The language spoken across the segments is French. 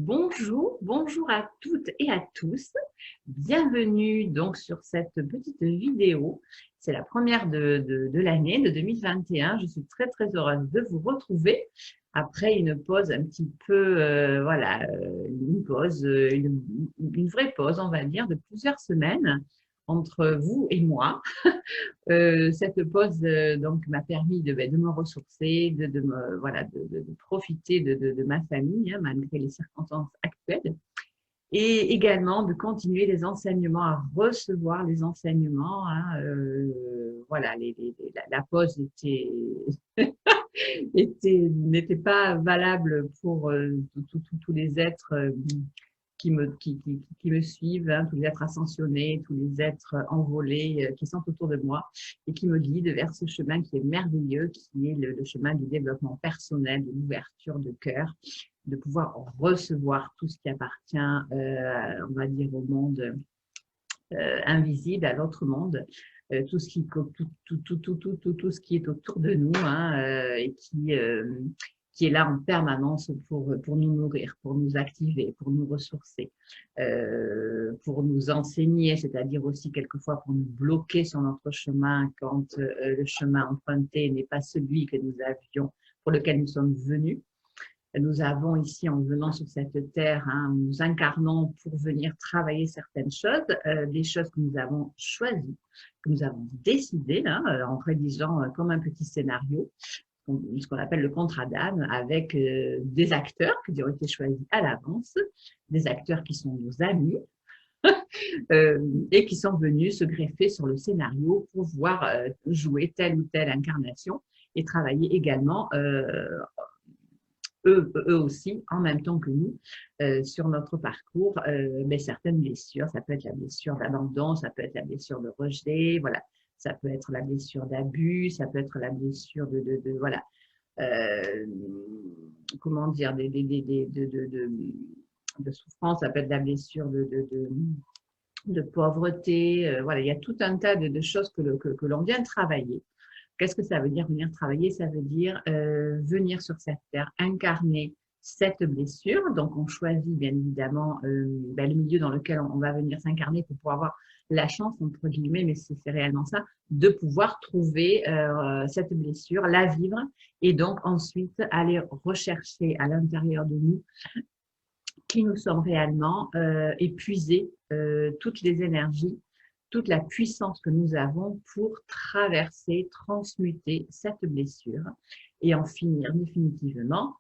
Bonjour à toutes et à tous. Bienvenue donc sur cette petite vidéo. C'est la première de l'année de 2021. Je suis très heureuse de vous retrouver après une pause un petit peu, une pause, une vraie pause, on va dire, de plusieurs semaines entre vous et moi. Cette pause donc m'a permis de me ressourcer, de profiter de ma famille, hein, malgré les circonstances actuelles, et également de continuer les enseignements, à recevoir les enseignements. Hein, la pause n'était pas valable pour tous les êtres qui me suivent, hein, tous les êtres ascensionnés, tous les êtres envolés qui sont autour de moi et qui me guident vers ce chemin qui est merveilleux, qui est le chemin du développement personnel, de l'ouverture de cœur, de pouvoir recevoir tout ce qui appartient, on va dire, au monde invisible, à l'autre monde, tout ce ce qui est autour de nous, hein, et qui est là en permanence pour nous nourrir, pour nous activer, pour nous ressourcer, pour nous enseigner, c'est-à-dire aussi quelquefois pour nous bloquer sur notre chemin quand le chemin emprunté n'est pas celui que nous avions, pour lequel nous sommes venus. Nous avons ici, en venant sur cette terre, hein, nous incarnons pour venir travailler certaines choses, des choses que nous avons choisies, que nous avons décidées, hein, en rédigeant comme un petit scénario, ce qu'on appelle le contrat d'âme, avec des acteurs qui ont été choisis à l'avance, des acteurs qui sont nos amis, et qui sont venus se greffer sur le scénario pour pouvoir jouer telle ou telle incarnation et travailler également eux aussi, en même temps que nous, sur notre parcours, certaines blessures. Ça peut être la blessure d'abandon, ça peut être la blessure de rejet, voilà. Ça peut être la blessure d'abus, ça peut être la blessure voilà, comment dire, de souffrance, ça peut être la blessure de pauvreté. Voilà, il y a tout un tas de choses que l'on vient travailler. Qu'est-ce que ça veut dire venir travailler? Ça veut dire venir sur cette terre, incarner cette blessure. Donc, on choisit bien évidemment le milieu dans lequel on va venir s'incarner pour pouvoir avoir la chance, entre guillemets, mais c'est réellement ça, de pouvoir trouver cette blessure, la vivre et donc ensuite aller rechercher à l'intérieur de nous qui nous sommes réellement, épuiser toutes les énergies, toute la puissance que nous avons pour traverser, transmuter cette blessure et en finir définitivement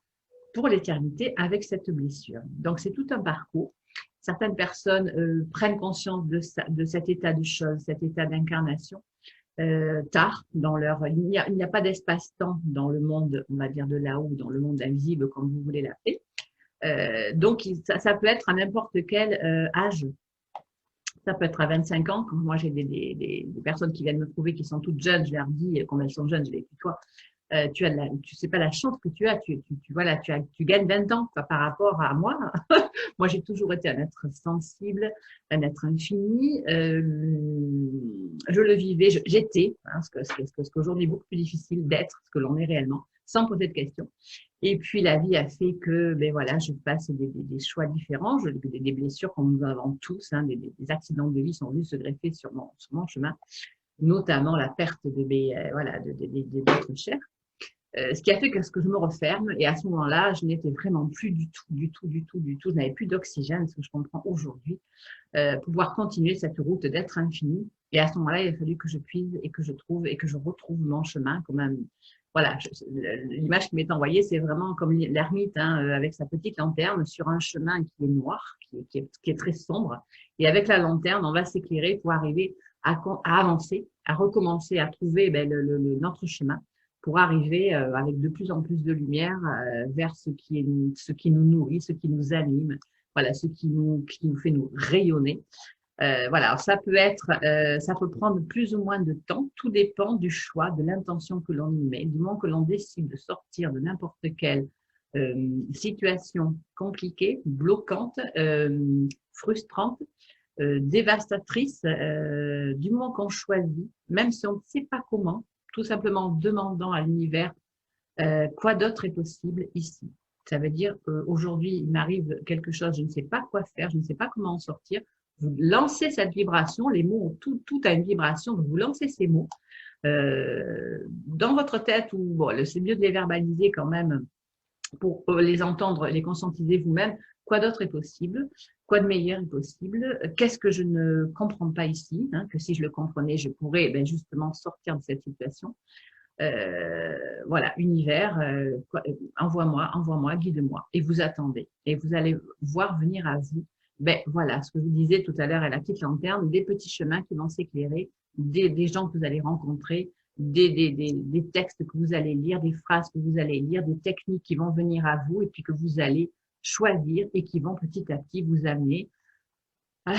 pour l'éternité avec cette blessure. Donc, c'est tout un parcours. Certaines personnes prennent conscience de cet état de choses, cet état d'incarnation, tard dans leur… Il n'y a pas d'espace-temps dans le monde, on va dire, de là-haut, dans le monde invisible, comme vous voulez l'appeler. Donc, ça peut être à n'importe quel âge. Ça peut être à 25 ans. Quand moi, j'ai des personnes qui viennent me trouver qui sont toutes jeunes, je leur dis, quand elles sont jeunes, je les dis, toi, tu sais pas la chance que tu as. Tu gagnes 20 ans par rapport à moi. Moi, j'ai toujours été un être sensible, un être infini. Je le vivais, j'étais, hein, ce qu'aujourd'hui est beaucoup plus difficile d'être, ce que l'on est réellement, sans poser de questions. Et puis, la vie a fait que, je fasse des choix différents, des blessures comme nous avons tous, hein, des accidents de vie sont venus se greffer sur mon chemin, notamment la perte d'êtres chers. Ce qui a fait que je me referme, et à ce moment-là, je n'étais vraiment plus du tout, je n'avais plus d'oxygène, ce que je comprends aujourd'hui, pouvoir continuer cette route d'être infini. Et à ce moment-là, il a fallu que je puise et que je trouve et que je retrouve mon chemin comme un… Voilà, l'image qui m'est envoyée, c'est vraiment comme l'ermite, hein, avec sa petite lanterne sur un chemin qui est noir, qui est très sombre. Et avec la lanterne, on va s'éclairer pour arriver à avancer, à recommencer, à trouver notre chemin pour arriver avec de plus en plus de lumière vers ce qui nous nourrit, ce qui nous anime, voilà, ce qui nous fait nous rayonner. Voilà, alors ça peut prendre plus ou moins de temps, tout dépend du choix, de l'intention que l'on y met, du moment que l'on décide de sortir de n'importe quelle situation compliquée, bloquante, frustrante, dévastatrice, du moment qu'on choisit, même si on ne sait pas comment, tout simplement en demandant à l'univers quoi d'autre est possible ici. Ça veut dire qu'aujourd'hui, il m'arrive quelque chose, je ne sais pas quoi faire, je ne sais pas comment en sortir. Vous lancez cette vibration, les mots ont tout a une vibration, donc vous lancez ces mots dans votre tête, ou bon, c'est mieux de les verbaliser quand même pour les entendre, les conscientiser vous-même. Quoi d'autre est possible? Quoi de meilleur est possible? Qu'est-ce que je ne comprends pas ici, hein, que si je le comprenais, je pourrais justement sortir de cette situation. Voilà, univers, envoie-moi, guide-moi. Et vous attendez. Et vous allez voir venir à vous, voilà, ce que je vous disais tout à l'heure à la petite lanterne, des petits chemins qui vont s'éclairer, des gens que vous allez rencontrer, des textes que vous allez lire, des phrases que vous allez lire, des techniques qui vont venir à vous et puis que vous allez choisir et qui vont petit à petit vous amener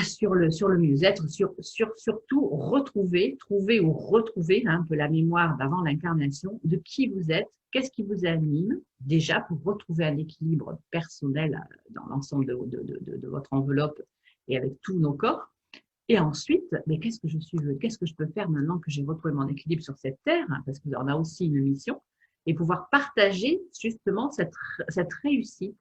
sur le mieux-être, surtout trouver ou retrouver un peu la mémoire d'avant l'incarnation, de qui vous êtes, qu'est-ce qui vous anime, déjà pour retrouver un équilibre personnel dans l'ensemble de votre enveloppe et avec tous nos corps. Et ensuite, qu'est-ce que qu'est-ce que je peux faire maintenant que j'ai retrouvé mon équilibre sur cette terre, hein, parce qu'on a aussi une mission, et pouvoir partager justement cette réussite,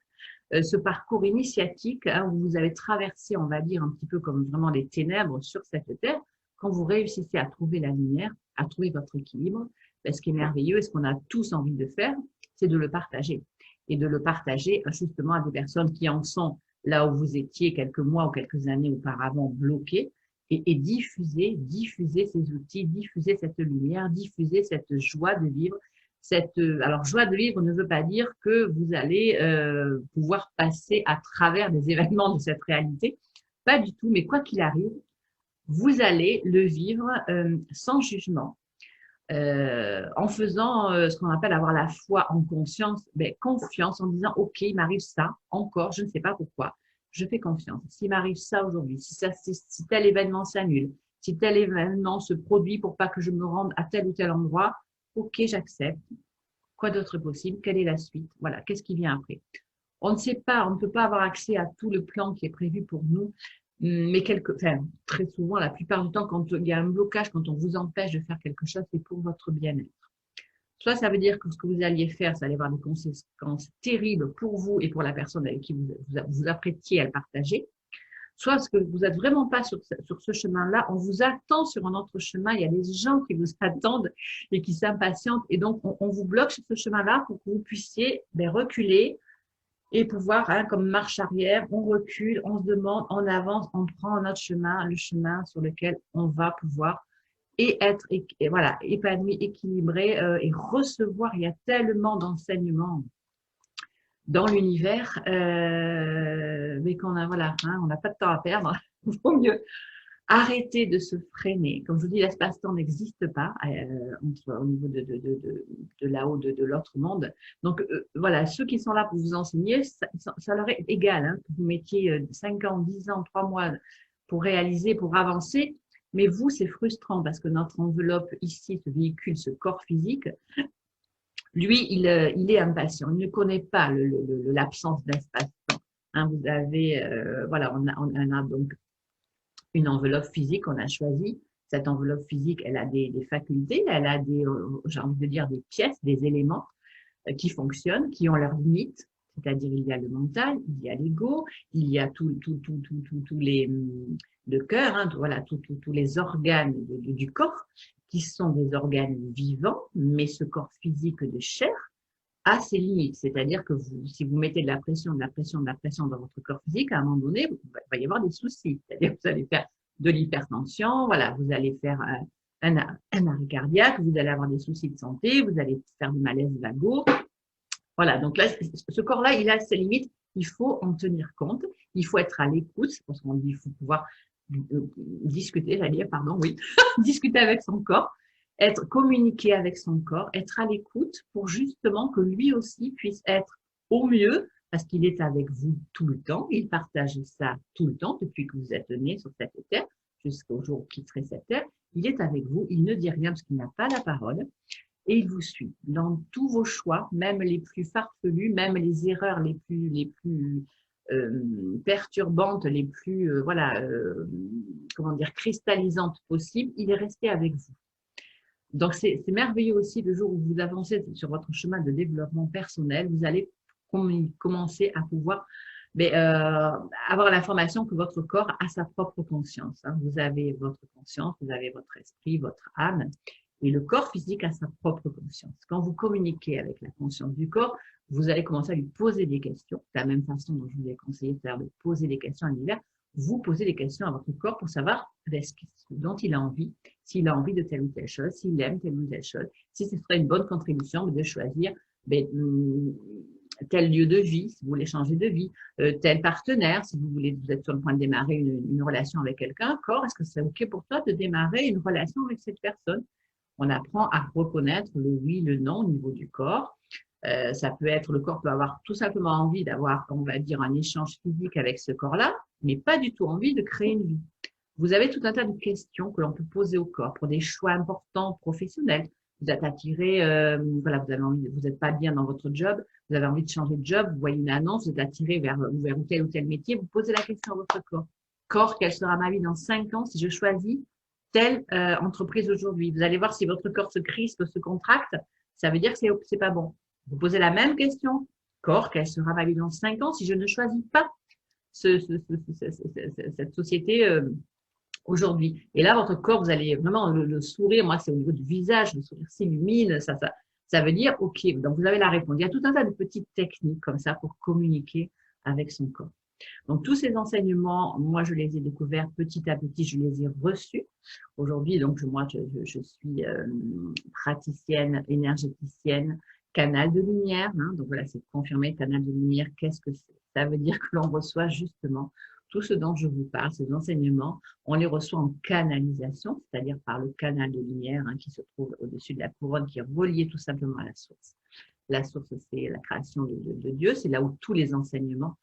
ce parcours initiatique, hein, où vous avez traversé, on va dire, un petit peu comme vraiment les ténèbres sur cette terre. Quand vous réussissez à trouver la lumière, à trouver votre équilibre, ce qui est merveilleux et ce qu'on a tous envie de faire, c'est de le partager. Et de le partager justement à des personnes qui en sont là où vous étiez quelques mois ou quelques années auparavant bloqués, et diffuser ces outils, diffuser cette lumière, diffuser cette joie de vivre. Alors, joie de vivre ne veut pas dire que vous allez pouvoir passer à travers des événements de cette réalité. Pas du tout, mais quoi qu'il arrive, vous allez le vivre sans jugement, en faisant ce qu'on appelle avoir la foi en conscience, confiance en disant, OK, il m'arrive ça, encore, je ne sais pas pourquoi, je fais confiance. S'il m'arrive ça aujourd'hui, si tel événement s'annule, si tel événement se produit pour pas que je me rende à tel ou tel endroit, OK, j'accepte. Quoi d'autre est possible? Quelle est la suite? Voilà, qu'est-ce qui vient après? On ne sait pas, on ne peut pas avoir accès à tout le plan qui est prévu pour nous, mais très souvent, la plupart du temps, quand il y a un blocage, quand on vous empêche de faire quelque chose, c'est pour votre bien-être. Soit ça veut dire que ce que vous alliez faire, ça allait avoir des conséquences terribles pour vous et pour la personne avec qui vous apprêtiez à le partager. Soit parce que vous n'êtes vraiment pas sur ce chemin-là, on vous attend sur un autre chemin, il y a des gens qui vous attendent et qui s'impatientent, et donc on vous bloque sur ce chemin-là pour que vous puissiez reculer et pouvoir, hein, comme marche arrière, on recule, on se demande, on avance, on prend notre chemin, le chemin sur lequel on va pouvoir être voilà, épanoui, équilibré et recevoir. Il y a tellement d'enseignements dans l'univers, mais qu'on a, voilà, hein, on n'a pas de temps à perdre. Il vaut mieux arrêter de se freiner. Comme je vous dis, l'espace-temps n'existe pas au niveau de là-haut, de l'autre monde. Donc, voilà, ceux qui sont là pour vous enseigner, ça leur est égal, hein, que vous mettiez 5 ans, 10 ans, 3 mois pour réaliser, pour avancer. Mais vous, c'est frustrant parce que notre enveloppe ici, ce véhicule, ce corps physique, lui, il est impatient. Il ne connaît pas l'absence d'espace-temps. Hein, vous avez, voilà, on a donc une enveloppe physique qu'on a choisie. Cette enveloppe physique, elle a des facultés, elle a j'ai envie de dire, des pièces, des éléments qui fonctionnent, qui ont leurs limites. C'est-à-dire, il y a le mental, il y a l'ego, il y a tous les, le cœur, hein, voilà, tous les organes du corps, qui sont des organes vivants, mais ce corps physique de chair a ses limites. C'est-à-dire que si vous mettez de la pression dans votre corps physique, à un moment donné, il va y avoir des soucis. C'est-à-dire que vous allez faire de l'hypertension, voilà, vous allez faire un arrêt cardiaque, vous allez avoir des soucis de santé, vous allez faire du malaise vago. Voilà, donc là, ce corps-là, il a ses limites, il faut en tenir compte, il faut être à l'écoute, c'est pour ça qu'on dit qu'il faut pouvoir discuter, j'allais dire, pardon, oui, discuter avec son corps, communiquer avec son corps, être à l'écoute pour justement que lui aussi puisse être au mieux, parce qu'il est avec vous tout le temps, il partage ça tout le temps, depuis que vous êtes né sur cette terre, jusqu'au jour où vous quitterez cette terre, il est avec vous, il ne dit rien parce qu'il n'a pas la parole, et il vous suit dans tous vos choix, même les plus farfelus, même les erreurs les plus perturbantes, les plus comment dire, cristallisantes possibles. Il est resté avec vous. Donc c'est merveilleux aussi le jour où vous avancez sur votre chemin de développement personnel, vous allez commencer à pouvoir avoir l'information que votre corps a sa propre conscience. Hein. Vous avez votre conscience, vous avez votre esprit, votre âme, et le corps physique a sa propre conscience. Quand vous communiquez avec la conscience du corps, vous allez commencer à lui poser des questions, de la même façon dont je vous ai conseillé de faire, de poser des questions à l'univers. Vous posez des questions à votre corps pour savoir ce dont il a envie, s'il a envie de telle ou telle chose, s'il aime telle ou telle chose, si ce serait une bonne contribution de choisir tel lieu de vie, si vous voulez changer de vie, tel partenaire, si vous êtes sur le point de démarrer une relation avec quelqu'un, corps, est-ce que c'est OK pour toi de démarrer une relation avec cette personne? On apprend à reconnaître le oui, le non au niveau du corps. Ça peut être, le corps peut avoir tout simplement envie d'avoir, on va dire, un échange physique avec ce corps-là, mais pas du tout envie de créer une vie. Vous avez tout un tas de questions que l'on peut poser au corps pour des choix importants professionnels. Vous êtes attiré, voilà, vous n'êtes pas bien dans votre job, vous avez envie de changer de job, vous voyez une annonce, vous êtes attiré vers tel ou tel métier, vous posez la question à votre corps. Corps, quelle sera ma vie dans 5 ans si je choisis telle entreprise aujourd'hui? Vous allez voir si votre corps se crispe, se contracte, ça veut dire que c'est pas bon. Vous posez la même question. Corps, quelle sera ma vie dans 5 ans si je ne choisis pas cette société aujourd'hui? Et là, votre corps, vous allez vraiment le sourire, moi, c'est au niveau du visage, le sourire s'illumine, ça veut dire, OK, donc vous avez la réponse. Il y a tout un tas de petites techniques comme ça pour communiquer avec son corps. Donc, tous ces enseignements, moi, je les ai découverts petit à petit, je les ai reçus. Aujourd'hui, donc, moi, je suis praticienne, énergéticienne, canal de lumière. Hein, donc, voilà, c'est confirmé, canal de lumière, qu'est-ce que c'est? Ça veut dire que l'on reçoit justement tout ce dont je vous parle, ces enseignements, on les reçoit en canalisation, c'est-à-dire par le canal de lumière hein, qui se trouve au-dessus de la couronne, qui est relié tout simplement à la source. La source, c'est la création de Dieu, c'est là où tous les enseignements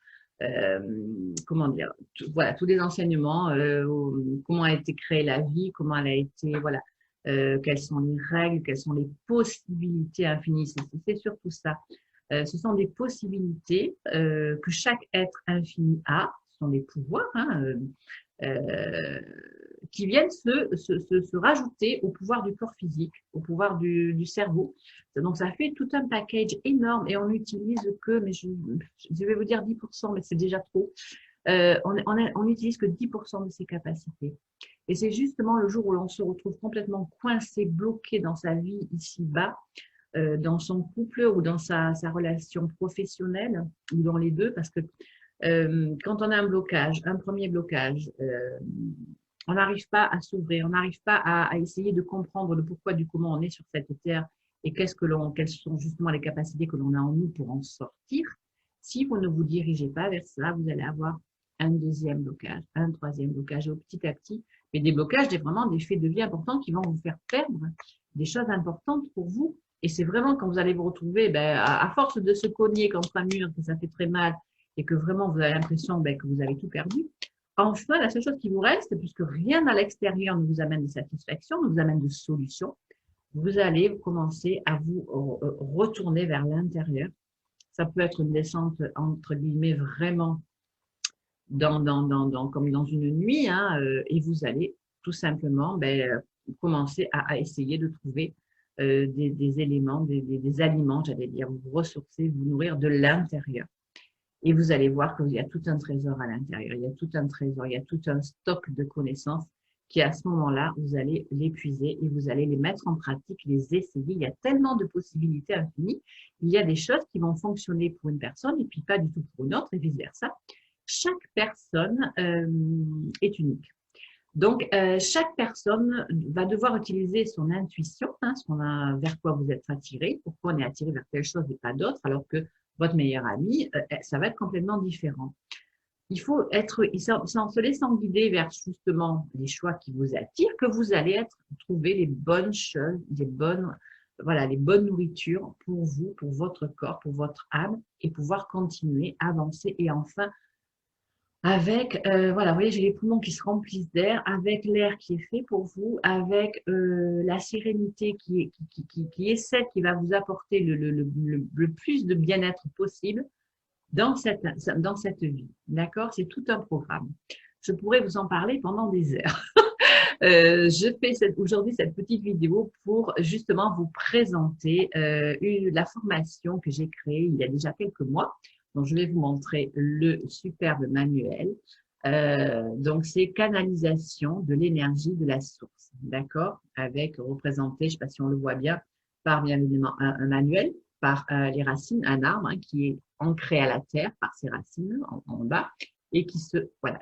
voilà, tous les enseignements, comment a été créée la vie, comment elle a été, voilà, quelles sont les règles, quelles sont les possibilités infinies. C'est surtout ça. Ce sont des possibilités que chaque être infini a, ce sont des pouvoirs qui viennent se rajouter au pouvoir du corps physique, au pouvoir du cerveau. Donc, ça fait tout un package énorme et on n'utilise que, mais je vais vous dire 10%, mais c'est déjà trop. On n'utilise que 10% de ses capacités. Et c'est justement le jour où l'on se retrouve complètement coincé, bloqué dans sa vie ici-bas, dans son couple ou dans sa relation professionnelle, ou dans les deux, parce que quand on a un blocage, un premier blocage, on n'arrive pas à s'ouvrir, on n'arrive pas à essayer de comprendre le pourquoi du comment on est sur cette terre et quelles sont justement les capacités que l'on a en nous pour en sortir. Si vous ne vous dirigez pas vers ça, vous allez avoir un deuxième blocage, un troisième blocage, et petit à petit, mais des blocages, vraiment des faits de vie importants qui vont vous faire perdre des choses importantes pour vous. Et c'est vraiment quand vous allez vous retrouver, à force de se cogner contre un mur, que ça fait très mal, et que vraiment vous avez l'impression que vous avez tout perdu, enfin, la seule chose qui vous reste, puisque rien à l'extérieur ne vous amène de satisfaction, ne vous amène de solution, vous allez commencer à vous retourner vers l'intérieur. Ça peut être une descente, entre guillemets, vraiment comme dans une nuit, hein, et vous allez tout simplement commencer à essayer de trouver des éléments, des aliments, j'allais dire, vous ressourcer, vous nourrir de l'intérieur. Et vous allez voir qu'il y a tout un trésor à l'intérieur, il y a tout un trésor, il y a tout un stock de connaissances qui, à ce moment-là, vous allez l'épuiser et vous allez les mettre en pratique, les essayer. Il y a tellement de possibilités infinies. Il y a des choses qui vont fonctionner pour une personne et puis pas du tout pour une autre et vice-versa. Chaque personne est unique. Donc, chaque personne va devoir utiliser son intuition, hein, vers quoi vous êtes attiré, pourquoi on est attiré vers telle chose et pas d'autre, alors que votre meilleur ami, ça va être complètement différent. Il faut être, en se laissant guider vers justement les choix qui vous attirent, que vous allez trouver les bonnes choses, les bonnes nourritures pour vous, pour votre corps, pour votre âme, et pouvoir continuer, avancer et enfin avec, vous voyez, j'ai les poumons qui se remplissent d'air, avec l'air qui est fait pour vous, avec la sérénité qui est celle qui va vous apporter le plus de bien-être possible dans cette vie. D'accord? C'est tout un programme. Je pourrais vous en parler pendant des heures. Je fais aujourd'hui cette petite vidéo pour justement vous présenter la formation que j'ai créée il y a déjà quelques mois. Donc, je vais vous montrer le superbe manuel. Donc, c'est canalisation de l'énergie de la source, d'accord? Avec représenté, je ne sais pas si on le voit bien, par bien évidemment un manuel, par les racines, un arbre qui est ancré à la terre par ses racines en bas et qui se voilà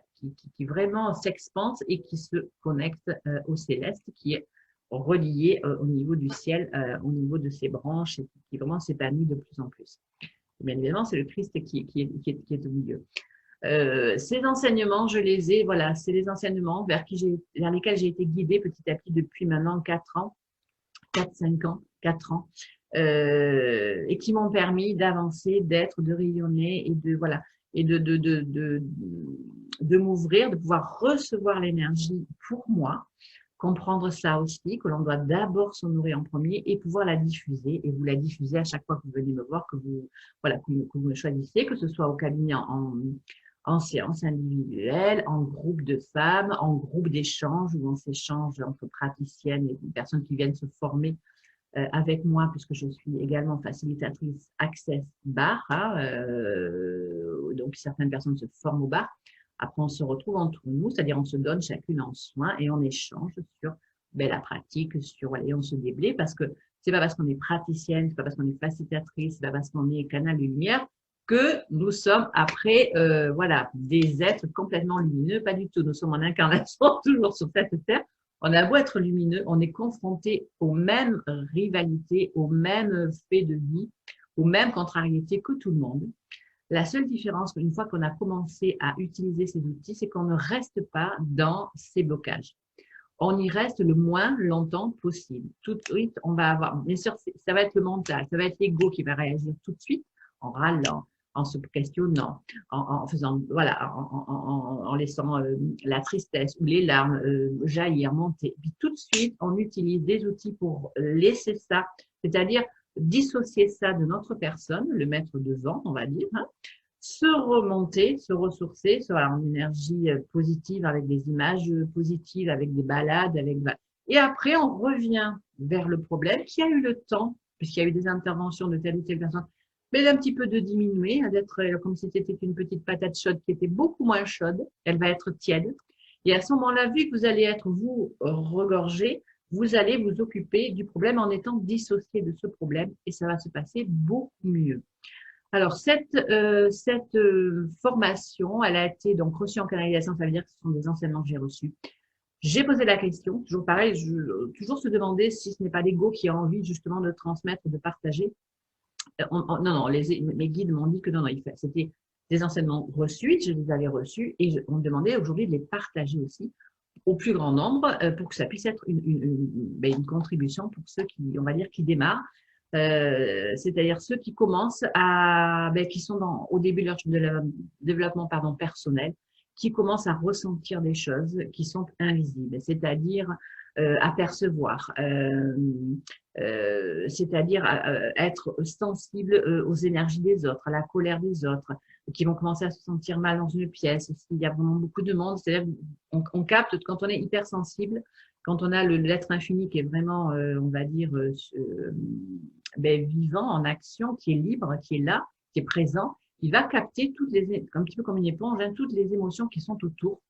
qui vraiment s'expanse et qui se connecte au céleste, qui est relié au niveau du ciel, au niveau de ses branches et qui vraiment s'épanouit de plus en plus. Et bien évidemment, c'est le Christ qui est au milieu. Ces enseignements, je les ai, voilà, c'est les enseignements vers lesquels j'ai été guidée petit à petit depuis maintenant 4 ans, 4-5 ans, 4 ans, et qui m'ont permis d'avancer, d'être, de rayonner et de voilà et de m'ouvrir, de pouvoir recevoir l'énergie pour moi, comprendre ça aussi, que l'on doit d'abord s'en nourrir en premier et pouvoir la diffuser. Et vous la diffusez à chaque fois que vous venez me voir, que vous voilà que vous me choisissiez, que ce soit au cabinet en séance individuelle, en groupe de femmes, en groupe d'échange où on s'échange entre praticiennes et personnes qui viennent se former avec moi, puisque je suis également facilitatrice Access Bar. Donc, certaines personnes se forment au bar. Après, on se retrouve entre nous, c'est-à-dire on se donne chacune en soin et on échange sur la pratique, et on se déblaye parce que c'est pas parce qu'on est praticienne, c'est pas parce qu'on est facilitatrice, c'est pas parce qu'on est canal de lumière que nous sommes après, des êtres complètement lumineux. Pas du tout. Nous sommes en incarnation toujours sur cette terre. On a beau être lumineux, on est confronté aux mêmes rivalités, aux mêmes faits de vie, aux mêmes contrariétés que tout le monde. La seule différence, une fois qu'on a commencé à utiliser ces outils, c'est qu'on ne reste pas dans ces blocages. On y reste le moins longtemps possible. Tout de suite, on va avoir, bien sûr, ça va être le mental, ça va être l'ego qui va réagir tout de suite en râlant, en se questionnant, en faisant, voilà, en laissant la tristesse ou les larmes jaillir, monter. Puis tout de suite, on utilise des outils pour laisser ça, c'est-à-dire dissocier ça de notre personne, le mettre devant, on va dire, se remonter, se ressourcer, soit en énergie positive avec des images positives, avec des balades, et après on revient vers le problème qui a eu le temps, puisqu'il y a eu des interventions de telle ou telle personne, mais d'un petit peu de diminuer, d'être comme si c'était une petite patate chaude qui était beaucoup moins chaude, elle va être tiède. Et à ce moment-là, vu que vous allez être, vous, regorgé, vous allez vous occuper du problème en étant dissocié de ce problème et ça va se passer beaucoup mieux. Alors, cette formation, elle a été donc reçue en canalisation, ça veut dire que ce sont des enseignements que j'ai reçus. J'ai posé la question, toujours pareil, toujours se demander si ce n'est pas l'ego qui a envie justement de transmettre, de partager. Non, mes guides m'ont dit que non, c'était des enseignements reçus, je les avais reçus et on me demandait aujourd'hui de les partager aussi au plus grand nombre pour que ça puisse être une contribution pour ceux qui, on va dire, qui démarrent, c'est-à-dire ceux qui commencent qui sont au début de leur développement personnel, qui commencent à ressentir des choses qui sont invisibles, c'est-à-dire apercevoir, c'est-à-dire être sensible aux énergies des autres, à la colère des autres, qui vont commencer à se sentir mal dans une pièce, s'il y a vraiment beaucoup de monde, c'est-à-dire on capte quand on est hypersensible, quand on a l'être infini qui est vraiment, on va dire, vivant, en action, qui est libre, qui est là, qui est présent, il va capter un petit peu comme une éponge, toutes les émotions qui sont autour.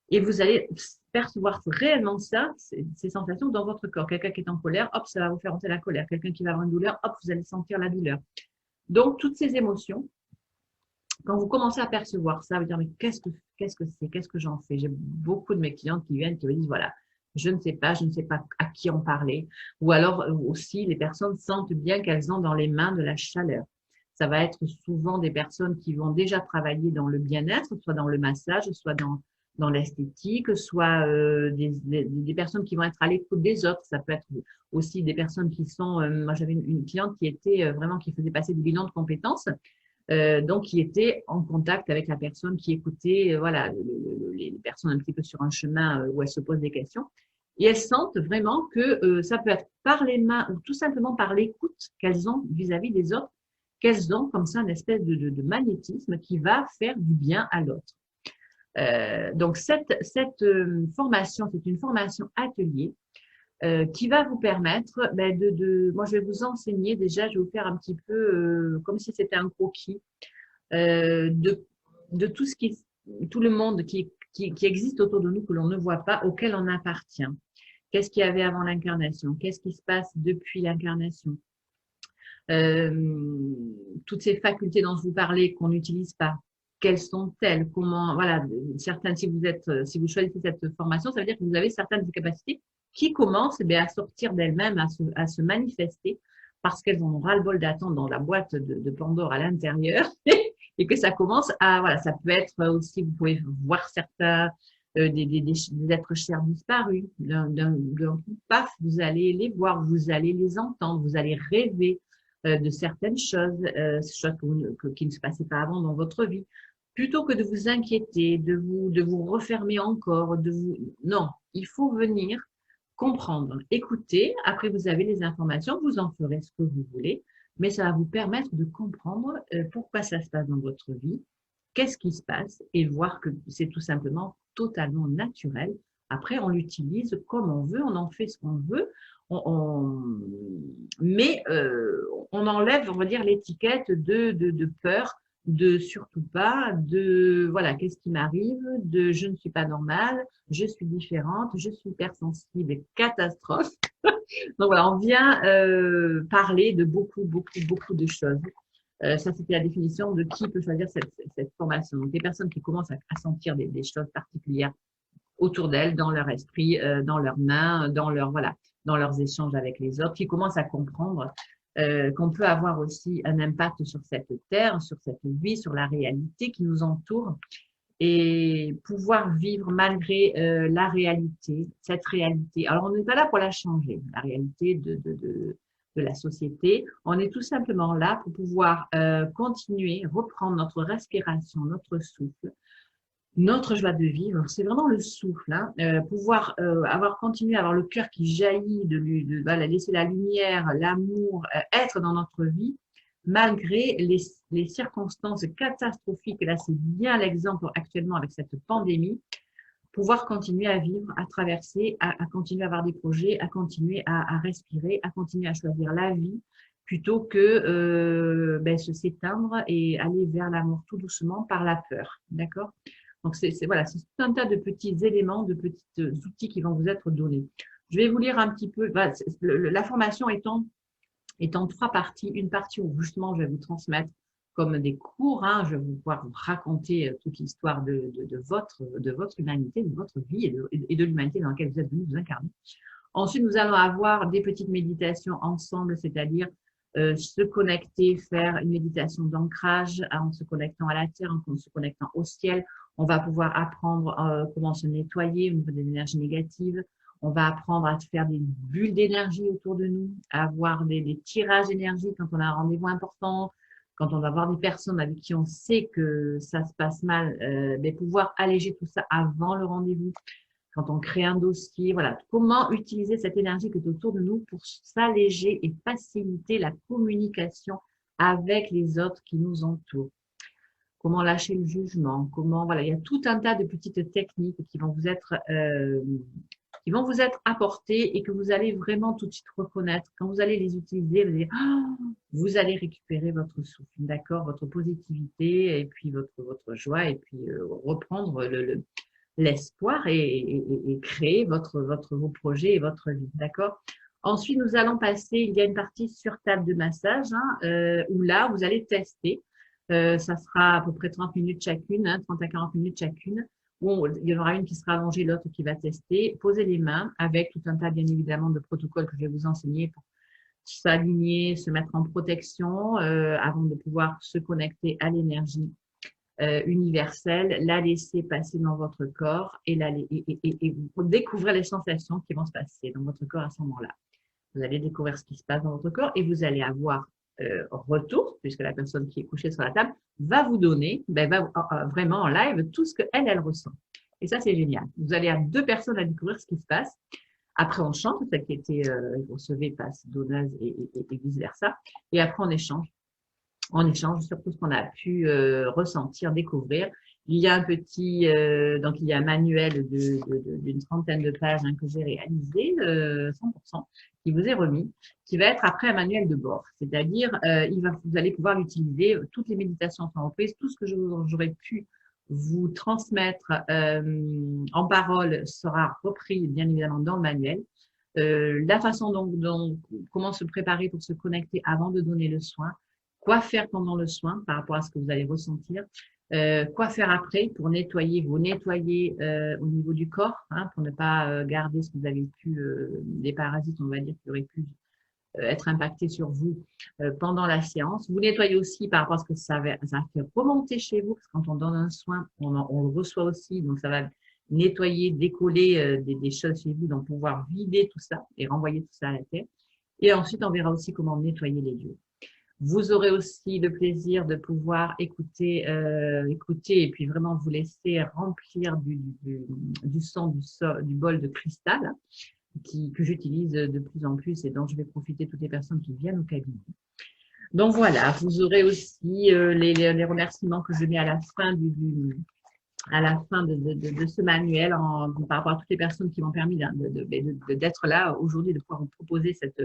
Et vous allez percevoir réellement ça, ces sensations dans votre corps. Quelqu'un qui est en colère, hop, ça va vous faire monter la colère. Quelqu'un qui va avoir une douleur, hop, vous allez sentir la douleur. Donc, toutes ces émotions, quand vous commencez à percevoir ça, vous dire, mais qu'est-ce que c'est, qu'est-ce que j'en fais? J'ai beaucoup de mes clientes qui viennent, qui me disent, voilà, je ne sais pas à qui en parler. Ou alors aussi, les personnes sentent bien qu'elles ont dans les mains de la chaleur. Ça va être souvent des personnes qui vont déjà travailler dans le bien-être, soit dans le massage, soit dans l'esthétique, soit des personnes qui vont être à l'écoute des autres. Ça peut être aussi des personnes qui sont… moi, j'avais une cliente qui était vraiment, qui faisait passer des bilans de compétences, donc qui était en contact avec la personne qui écoutait, les personnes un petit peu sur un chemin où elles se posent des questions. Et elles sentent vraiment que ça peut être par les mains ou tout simplement par l'écoute qu'elles ont vis-à-vis des autres, qu'elles ont comme ça une espèce de magnétisme qui va faire du bien à l'autre. Donc, cette formation, c'est une formation atelier qui va vous permettre moi, je vais vous enseigner déjà, je vais vous faire un petit peu comme si c'était un croquis euh, de, de tout le monde qui existe autour de nous, que l'on ne voit pas, auquel on appartient. Qu'est-ce qu'il y avait avant l'incarnation? Qu'est-ce qui se passe depuis l'incarnation? Toutes ces facultés dont je vous parlais qu'on n'utilise pas, quelles sont-elles? Comment, voilà, certaines, si vous choisissez cette formation, ça veut dire que vous avez certaines capacités qui commencent à sortir d'elles-mêmes, à se manifester parce qu'elles ont ras-le-bol d'attendre dans la boîte de Pandore à l'intérieur et que ça commence à, voilà, ça peut être aussi, vous pouvez voir certains, des êtres chers disparus, d'un coup, paf, vous allez les voir, vous allez les entendre, vous allez rêver de certaines choses qui ne se passaient pas avant dans votre vie. Plutôt que de vous inquiéter, de vous refermer encore, non, il faut venir comprendre, écouter. Après, vous avez les informations, vous en ferez ce que vous voulez, mais ça va vous permettre de comprendre pourquoi ça se passe dans votre vie, qu'est-ce qui se passe et voir que c'est tout simplement totalement naturel. Après, on l'utilise comme on veut, on en fait ce qu'on veut, mais on enlève, on va dire, l'étiquette de peur, de surtout pas, de voilà, qu'est-ce qui m'arrive, de je ne suis pas normale, je suis différente, je suis hypersensible et catastrophe. Donc voilà, on vient parler de beaucoup de choses. Ça, c'était la définition de qui peut choisir cette formation. Donc, des personnes qui commencent à sentir des choses particulières autour d'elles, dans leur esprit, dans leurs mains, voilà, dans leurs échanges avec les autres, qui commencent à comprendre qu'on peut avoir aussi un impact sur cette terre, sur cette vie, sur la réalité qui nous entoure et pouvoir vivre malgré la réalité, cette réalité. Alors, on n'est pas là pour la changer, la réalité de la société. On est tout simplement là pour pouvoir continuer, reprendre notre respiration, notre souffle, notre joie de vivre. C'est vraiment le souffle, hein, pouvoir avoir continué à avoir le cœur qui jaillit, voilà, laisser la lumière, l'amour être dans notre vie, malgré les circonstances catastrophiques. Et là, c'est bien l'exemple actuellement avec cette pandémie. Pouvoir continuer à vivre, à traverser, à continuer à avoir des projets, à continuer à respirer, à continuer à choisir la vie, plutôt que se s'éteindre et aller vers l'amour tout doucement par la peur. D'accord? Donc, voilà, c'est tout un tas de petits éléments, de petits outils qui vont vous être donnés. Je vais vous lire un petit peu, la formation étant trois parties. Une partie où justement je vais vous transmettre comme des cours, hein, je vais pouvoir vous raconter toute l'histoire de votre humanité, de votre vie et de l'humanité dans laquelle vous êtes venu vous incarner. Ensuite, nous allons avoir des petites méditations ensemble, c'est-à-dire se connecter, faire une méditation d'ancrage en se connectant à la terre, en se connectant au ciel. On va pouvoir apprendre comment se nettoyer au niveau des énergies négatives. On va apprendre à faire des bulles d'énergie autour de nous, à avoir des tirages d'énergie quand on a un rendez-vous important, quand on va voir des personnes avec qui on sait que ça se passe mal, pouvoir alléger tout ça avant le rendez-vous. Quand on crée un dossier, voilà, comment utiliser cette énergie qui est autour de nous pour s'alléger et faciliter la communication avec les autres qui nous entourent. Comment lâcher le jugement, voilà, il y a tout un tas de petites techniques qui vont vous être apportées et que vous allez vraiment tout de suite reconnaître. Quand vous allez les utiliser, vous allez récupérer votre souffle, d'accord, votre positivité et puis votre joie et puis reprendre l'espoir et créer vos projets et votre vie, d'accord. Ensuite, nous allons passer, il y a une partie sur table de massage, hein, où là, vous allez tester. Ça sera à peu près 30 minutes chacune, hein, 30 à 40 minutes chacune. Où il y en aura une qui sera allongée, l'autre qui va tester. Posez les mains avec tout un tas, bien évidemment, de protocoles que je vais vous enseigner pour s'aligner, se mettre en protection avant de pouvoir se connecter à l'énergie universelle, la laisser passer dans votre corps et découvrir les sensations qui vont se passer dans votre corps à ce moment-là. Vous allez découvrir ce qui se passe dans votre corps et vous allez avoir retour, puisque la personne qui est couchée sur la table va vous donner vraiment en live tout ce qu'elle ressent. Et ça, c'est génial. Vous allez à deux personnes à découvrir ce qui se passe. Après, on chante, celle qui était recevée passe donneuse et vice-versa. Et après, on échange sur tout ce qu'on a pu ressentir, découvrir. Il y a un petit, donc il y a un manuel d'une trentaine de pages hein, que j'ai réalisé, 100%, qui vous est remis, qui va être après un manuel de bord. C'est-à-dire, vous allez pouvoir l'utiliser, toutes les méditations sont reprises, tout ce que j'aurais pu vous transmettre en parole sera repris bien évidemment dans le manuel. La façon comment se préparer pour se connecter avant de donner le soin, quoi faire pendant le soin par rapport à ce que vous allez ressentir, quoi faire après pour vous nettoyer au niveau du corps, hein, pour ne pas garder ce que vous avez pu, des parasites, on va dire, qui auraient pu être impactés sur vous pendant la séance. Vous nettoyez aussi par rapport à ce que ça fait remonter chez vous, parce que quand on donne un soin, on le reçoit aussi, donc ça va nettoyer, décoller des choses chez vous, donc pouvoir vider tout ça et renvoyer tout ça à la terre. Et ensuite, on verra aussi comment nettoyer les lieux. Vous aurez aussi le plaisir de pouvoir écouter et puis vraiment vous laisser remplir du sang du bol de cristal que j'utilise de plus en plus et dont je vais profiter toutes les personnes qui viennent au cabinet. Donc voilà, vous aurez aussi les remerciements que je mets à la fin de ce manuel par rapport à toutes les personnes qui m'ont permis d'être là aujourd'hui, de pouvoir vous proposer cette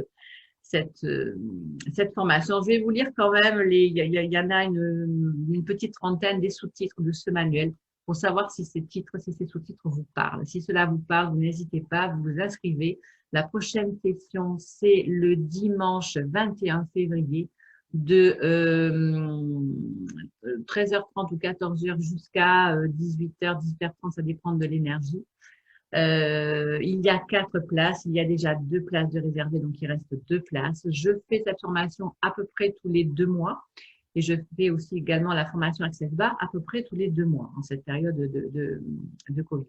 formation. Je vais vous lire quand même, il y en a une petite trentaine des sous-titres de ce manuel pour savoir si ces sous-titres vous parlent. Si cela vous parle, vous n'hésitez pas, vous vous inscrivez. La prochaine session, c'est le dimanche 21 février de 13h30 ou 14h jusqu'à 18h, 18h30, ça dépend de l'énergie. Il y a 4 places, il y a déjà 2 places de réservées, donc il reste 2 places. Je fais cette formation à peu près tous les 2 mois et je fais aussi également la formation Access Bar à peu près tous les 2 mois en cette période de Covid.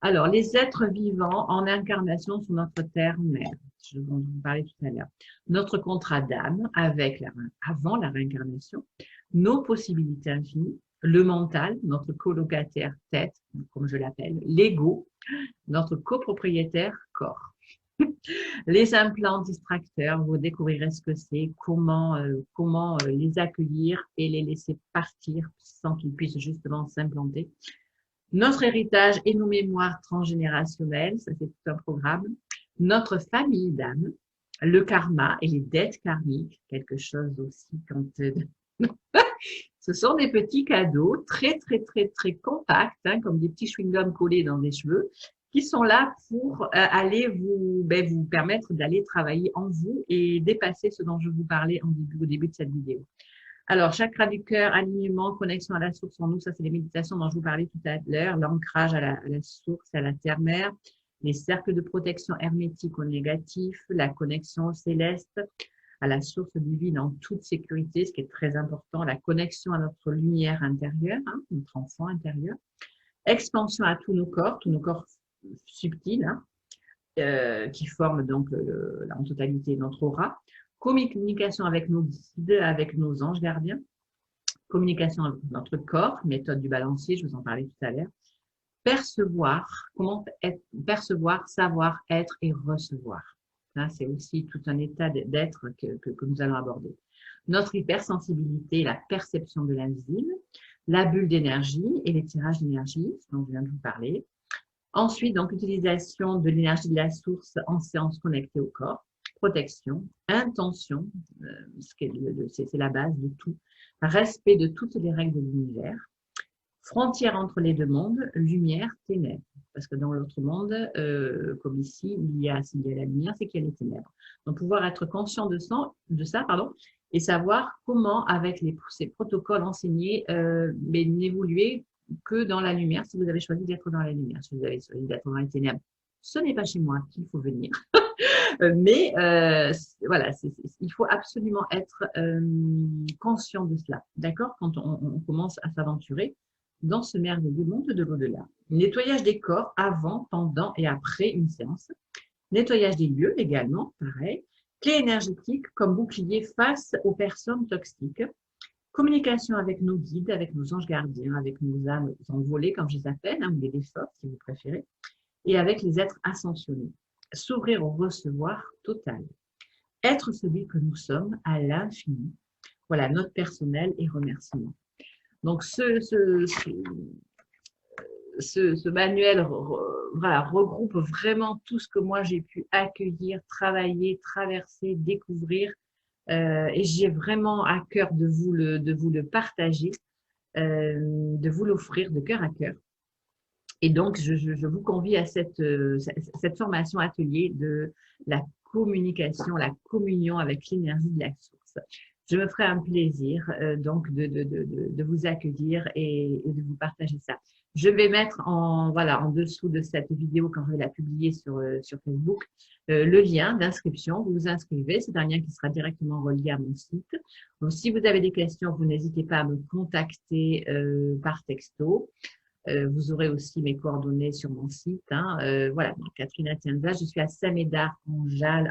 Alors, les êtres vivants en incarnation sur notre terre-mère, je vais vous parler tout à l'heure. Notre contrat d'âme avant la réincarnation, nos possibilités infinies, le mental, notre colocataire tête, comme je l'appelle, l'ego, notre copropriétaire corps. Les implants distracteurs, vous découvrirez ce que c'est, comment les accueillir et les laisser partir sans qu'ils puissent justement s'implanter. Notre héritage et nos mémoires transgénérationnelles, ça c'est tout un programme. Notre famille d'âme, le karma et les dettes karmiques, quelque chose aussi quand ce sont des petits cadeaux très, très, très, très compacts, hein, comme des petits chewing-gums collés dans des cheveux, qui sont là pour aller vous permettre d'aller travailler en vous et dépasser ce dont je vous parlais au début de cette vidéo. Alors, chakra du cœur, alignement, connexion à la source en nous, ça c'est les méditations dont je vous parlais tout à l'heure, l'ancrage à la source, à la terre-mère, les cercles de protection hermétiques au négatif, la connexion au céleste, à la source divine en toute sécurité, ce qui est très important, la connexion à notre lumière intérieure, hein, notre enfant intérieur, expansion à tous nos corps subtils, hein, qui forment donc en totalité notre aura, communication avec nos guides, avec nos anges gardiens, communication avec notre corps, méthode du balancier, je vous en parlais tout à l'heure, percevoir, savoir, être et recevoir. C'est aussi tout un état d'être que nous allons aborder. Notre hypersensibilité, la perception de l'invisible, la bulle d'énergie et les tirages d'énergie, dont je viens de vous parler. Ensuite, donc, utilisation de l'énergie de la source en séance connectée au corps, protection, intention, c'est la base de tout, respect de toutes les règles de l'univers, frontière entre les deux mondes, lumière, ténèbres. Parce que dans l'autre monde, comme ici, s'il y a la lumière, c'est qu'il y a les ténèbres. Donc, pouvoir être conscient de ça, et savoir comment, avec ces protocoles enseignés, n'évoluer que dans la lumière, si vous avez choisi d'être dans la lumière. Si vous avez choisi d'être dans les ténèbres, ce n'est pas chez moi qu'il faut venir. Mais voilà, il faut absolument être conscient de cela, d'accord, quand on commence à s'aventurer dans ce merveilleux monde de l'au-delà. Nettoyage des corps avant, pendant et après une séance. Nettoyage des lieux également, pareil. Clé énergétique comme bouclier face aux personnes toxiques. Communication avec nos guides, avec nos anges gardiens, avec nos âmes envolées, comme je les appelle, hein, ou les défunts, si vous préférez, et avec les êtres ascensionnés. S'ouvrir au recevoir total. Être celui que nous sommes à l'infini. Voilà, notre personnel et remerciement. Donc, ce manuel voilà, regroupe vraiment tout ce que moi j'ai pu accueillir, travailler, traverser, découvrir. Et j'ai vraiment à cœur de vous le partager, de vous l'offrir de cœur à cœur. Et donc, je vous convie à cette formation atelier de la communication, la communion avec l'énergie de la source. Je me ferai un plaisir donc de vous accueillir et de vous partager ça. Je vais mettre en dessous de cette vidéo, quand je vais la publier sur Facebook, le lien d'inscription. Vous vous inscrivez, c'est un lien qui sera directement relié à mon site. Donc, si vous avez des questions, vous n'hésitez pas à me contacter par texto. Vous aurez aussi mes coordonnées sur mon site. Voilà, donc Catherine Atienza, je suis à Saint-Médard,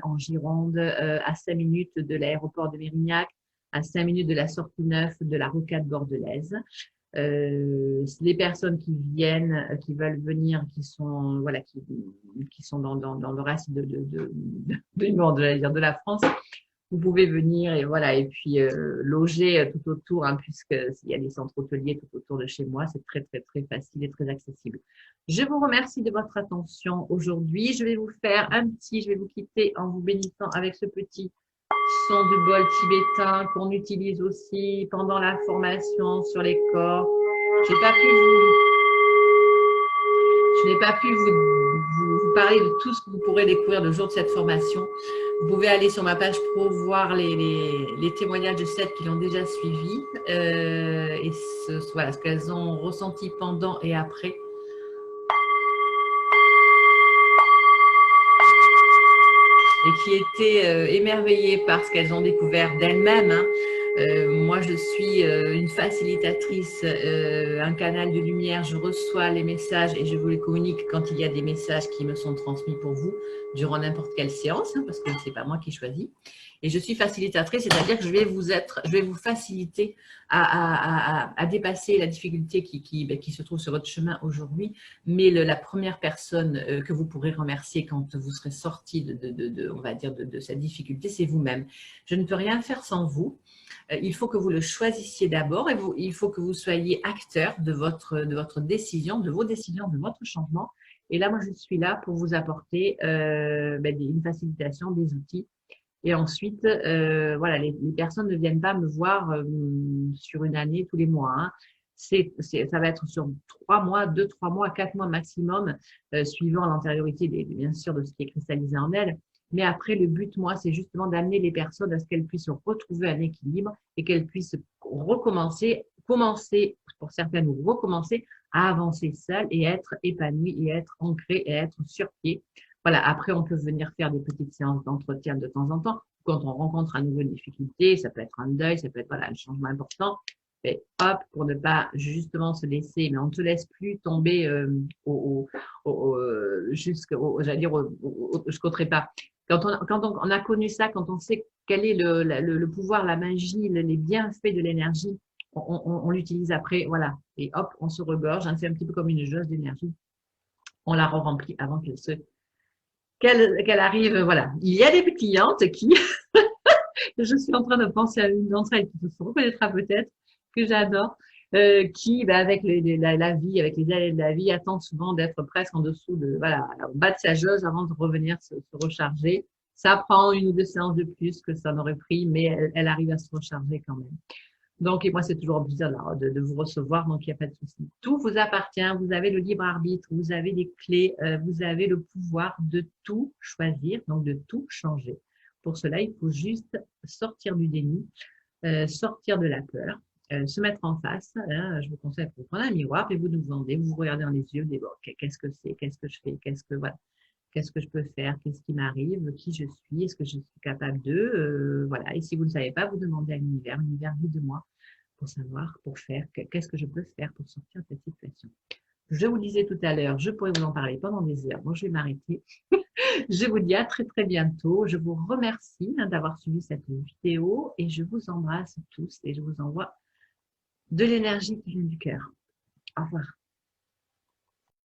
en Gironde, à 5 minutes de l'aéroport de Mérignac, à 5 minutes de la sortie 9 de la rocade bordelaise. Les personnes qui viennent, qui veulent venir, qui sont dans le reste du monde, j'allais dire de la France, vous pouvez venir et voilà, et puis loger tout autour, puisqu'il y a des centres hôteliers tout autour de chez moi. C'est très, très, très facile et très accessible. Je vous remercie de votre attention aujourd'hui. Je vais vous quitter en vous bénissant avec ce petit son du bol tibétain qu'on utilise aussi pendant la formation sur les corps. Je n'ai pas pu vous parler de tout ce que vous pourrez découvrir le jour de cette formation. Vous pouvez aller sur ma page pro, voir les témoignages de celles qui l'ont déjà suivi et ce qu'elles ont ressenti pendant et après. Et qui étaient émerveillées par ce qu'elles ont découvert d'elles-mêmes. Moi, je suis une facilitatrice, un canal de lumière. Je reçois les messages et je vous les communique quand il y a des messages qui me sont transmis pour vous durant n'importe quelle séance, parce que ce n'est pas moi qui choisis. Et je suis facilitatrice, c'est-à-dire que je vais vous faciliter à dépasser la difficulté qui se trouve sur votre chemin aujourd'hui. Mais la première personne que vous pourrez remercier quand vous serez sorti on va dire de cette difficulté, c'est vous-même. Je ne peux rien faire sans vous. Il faut que vous le choisissiez d'abord et il faut que vous soyez acteur de votre décision, de vos décisions, de votre changement. Et là, moi, je suis là pour vous apporter une facilitation, des outils. Et ensuite, voilà, les personnes ne viennent pas me voir sur une année, tous les mois. Hein. Ça va être sur 3 mois, 2, 3 mois, 4 mois maximum, suivant l'antériorité, bien sûr, de ce qui est cristallisé en elles. Mais après, le but, moi, c'est justement d'amener les personnes à ce qu'elles puissent retrouver un équilibre et qu'elles puissent commencer pour certaines, recommencer à avancer seules et être épanouies et être ancrées et être sur pied. Voilà, après, on peut venir faire des petites séances d'entretien de temps en temps. Quand on rencontre à nouveau une difficulté, ça peut être un deuil, ça peut être un changement important. Et hop, pour ne pas justement se laisser, mais on ne te laisse plus tomber jusqu'au trépas. Quand on a connu ça, quand on sait quel est le pouvoir, la magie, les bienfaits de l'énergie, on l'utilise après, voilà. Et hop, on se regorge. C'est un petit peu comme une jauge d'énergie. On la remplit avant qu'elle arrive. Voilà. Il y a des clientes qui, je suis en train de penser à une d'entre elles qui se reconnaîtra peut-être, que j'adore, qui, avec la vie, avec les allées de la vie, attend souvent d'être presque en dessous au bas de sa jauge avant de revenir se recharger. Ça prend 1 ou 2 séances de plus que ça n'aurait pris, mais elle arrive à se recharger quand même. Donc, et moi, c'est toujours un plaisir de vous recevoir, donc il n'y a pas de souci. Tout vous appartient, vous avez le libre arbitre, vous avez les clés, vous avez le pouvoir de tout choisir, donc de tout changer. Pour cela, il faut juste sortir du déni, sortir de la peur, se mettre en face. Hein, je vous conseille de prendre un miroir et vous nous demandez, vous vous regardez dans les yeux, bon, qu'est-ce que c'est, qu'est-ce que je fais, qu'est-ce que je peux faire, qu'est-ce qui m'arrive, qui je suis, est-ce que je suis capable de, voilà. Et si vous ne savez pas, vous demandez à l'univers, guide-moi pour savoir, pour faire, qu'est-ce que je peux faire pour sortir de cette situation. Je vous disais tout à l'heure, je pourrais vous en parler pendant des heures. Bon, je vais m'arrêter. Je vous dis à très, très bientôt. Je vous remercie d'avoir suivi cette vidéo et je vous embrasse tous et je vous envoie de l'énergie qui vient du cœur. Au revoir.